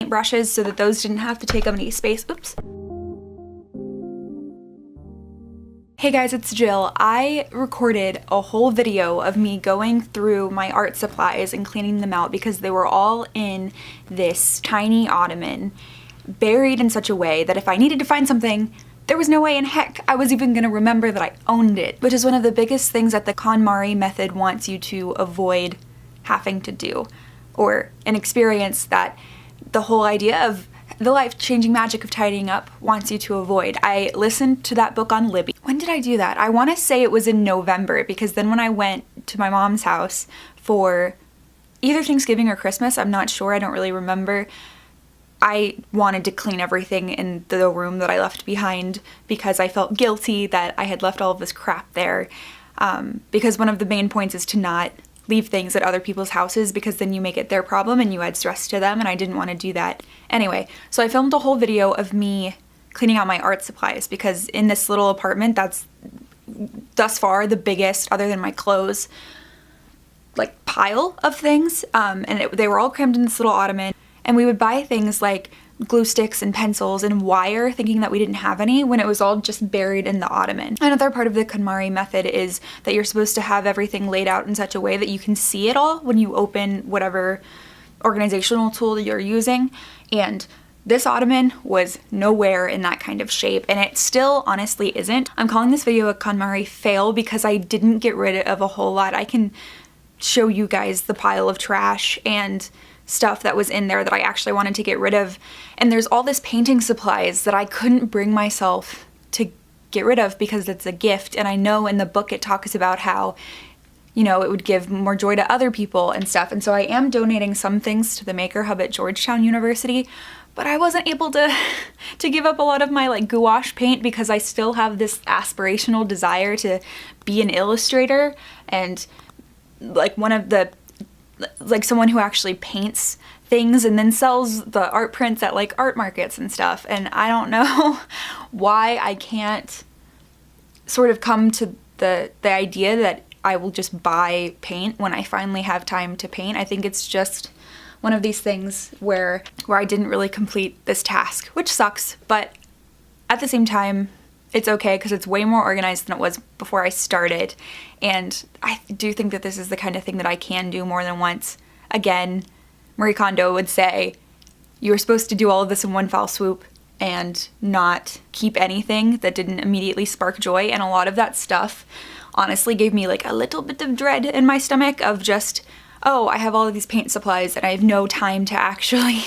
brushes so that those didn't have to take up any space. Oops. Hey guys, it's Jill. I recorded a whole video of me going through my art supplies and cleaning them out because they were all in this tiny ottoman, buried in such a way that if I needed to find something, there was no way in heck I was even gonna remember that I owned it, which is one of the biggest things that the KonMari Method wants you to avoid having to do, or an experience that the whole idea of the life-changing magic of tidying up wants you to avoid. I listened to that book on Libby. When did I do that? I want to say it was in November, because then when I went to my mom's house for either Thanksgiving or Christmas, I'm not sure, I don't really remember, I wanted to clean everything in the room that I left behind because I felt guilty that I had left all of this crap there, because one of the main points is to not leave things at other people's houses because then you make it their problem and you add stress to them, and I didn't want to do that. Anyway, so I filmed a whole video of me cleaning out my art supplies because in this little apartment that's thus far the biggest, other than my clothes, like pile of things, they were all crammed in this little ottoman, and we would buy things like glue sticks and pencils and wire thinking that we didn't have any when it was all just buried in the ottoman. Another part of the KonMari Method is that you're supposed to have everything laid out in such a way that you can see it all when you open whatever organizational tool you're using, and this ottoman was nowhere in that kind of shape, and it still honestly isn't. I'm calling this video a KonMari fail because I didn't get rid of a whole lot. I can show you guys the pile of trash and stuff that was in there that I actually wanted to get rid of, and there's all this painting supplies that I couldn't bring myself to get rid of because it's a gift, and I know in the book it talks about how, you know, it would give more joy to other people and stuff, and so I am donating some things to the Maker Hub at Georgetown University, but I wasn't able to give up a lot of my like gouache paint because I still have this aspirational desire to be an illustrator and like someone who actually paints things and then sells the art prints at like art markets and stuff, and I don't know why I can't sort of come to the idea that I will just buy paint when I finally have time to paint. I think it's just one of these things where I didn't really complete this task, which sucks, but at the same time it's okay because it's way more organized than it was before I started, and I do think that this is the kind of thing that I can do more than once. Again, Marie Kondo would say you were supposed to do all of this in one foul swoop and not keep anything that didn't immediately spark joy, and a lot of that stuff honestly gave me like a little bit of dread in my stomach of just, oh, I have all of these paint supplies and I have no time to actually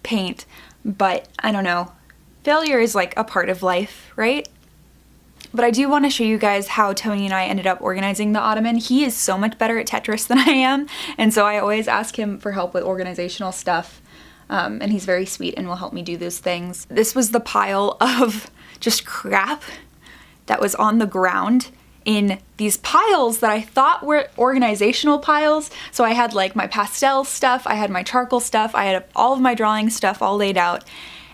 paint. But I don't know, failure is like a part of life, right? But I do want to show you guys how Tony and I ended up organizing the ottoman. He is so much better at Tetris than I am, and so I always ask him for help with organizational stuff, and he's very sweet and will help me do those things. This was the pile of just crap that was on the ground in these piles that I thought were organizational piles. So I had like my pastel stuff, I had my charcoal stuff, I had all of my drawing stuff all laid out,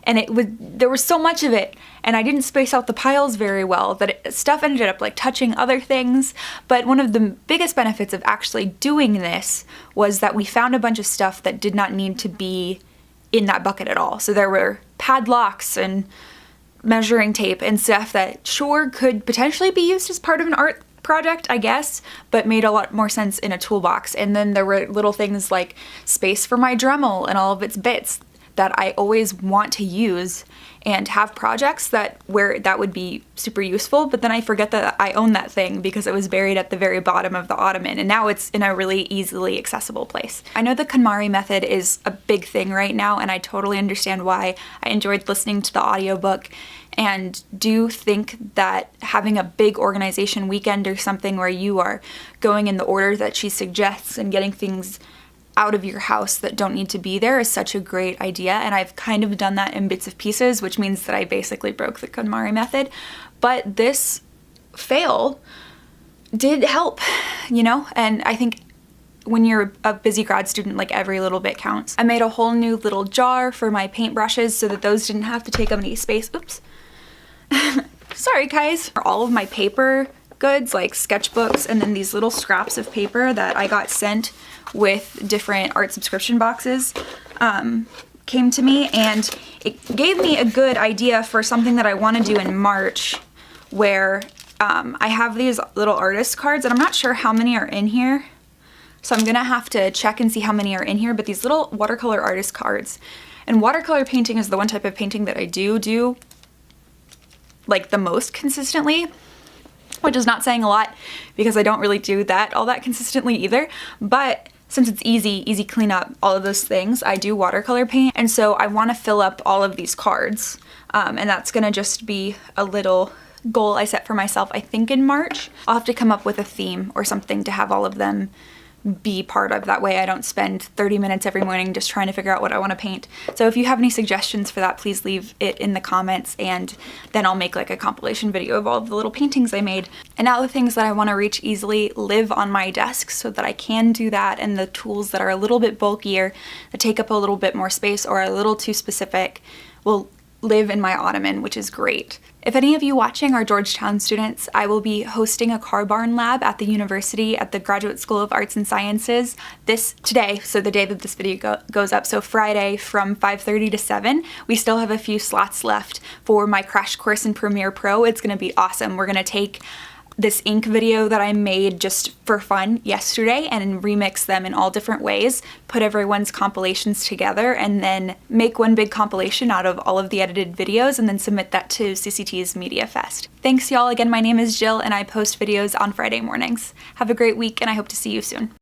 and there was so much of it, and I didn't space out the piles very well that stuff ended up like touching other things. But one of the biggest benefits of actually doing this was that we found a bunch of stuff that did not need to be in that bucket at all. So there were padlocks and measuring tape and stuff that sure could potentially be used as part of an art project, I guess, but made a lot more sense in a toolbox. And then there were little things like space for my Dremel and all of its bits that I always want to use and have projects where that would be super useful, but then I forget that I own that thing because it was buried at the very bottom of the ottoman, and now it's in a really easily accessible place. I know the KonMari Method is a big thing right now, and I totally understand why. I enjoyed listening to the audiobook and do think that having a big organization weekend or something where you are going in the order that she suggests and getting things out of your house that don't need to be there is such a great idea, and I've kind of done that in bits of pieces, which means that I basically broke the KonMari Method. But this fail did help, you know, and I think when you're a busy grad student, like every little bit counts. I made a whole new little jar for my paintbrushes so that those didn't have to take up any space. Oops. Sorry guys. All of my paper goods like sketchbooks and then these little scraps of paper that I got sent with different art subscription boxes came to me, and it gave me a good idea for something that I want to do in March, where I have these little artist cards, and I'm not sure how many are in here, so I'm gonna have to check and see how many are in here, but these little watercolor artist cards. And watercolor painting is the one type of painting that I do like the most consistently, which is not saying a lot because I don't really do that all that consistently either, but since it's easy cleanup, all of those things, I do watercolor paint, and so I want to fill up all of these cards, and that's gonna just be a little goal I set for myself, I think in March. I'll have to come up with a theme or something to have all of them be part of. That way I don't spend 30 minutes every morning just trying to figure out what I want to paint. So if you have any suggestions for that, please leave it in the comments, and then I'll make like a compilation video of all of the little paintings I made. And now the things that I want to reach easily live on my desk so that I can do that, and the tools that are a little bit bulkier, that take up a little bit more space or are a little too specific, will live in my ottoman, which is great. If any of you watching are Georgetown students, I will be hosting a car barn lab at the university at the Graduate School of Arts and Sciences today, so the day that this video goes up, so Friday from 5:30 to 7. We still have a few slots left for my crash course in Premiere Pro. It's gonna be awesome. We're gonna take this ink video that I made just for fun yesterday and remix them in all different ways, put everyone's compilations together, and then make one big compilation out of all of the edited videos, and then submit that to CCT's Media Fest. Thanks y'all. Again, my name is Jill, and I post videos on Friday mornings. Have a great week, and I hope to see you soon.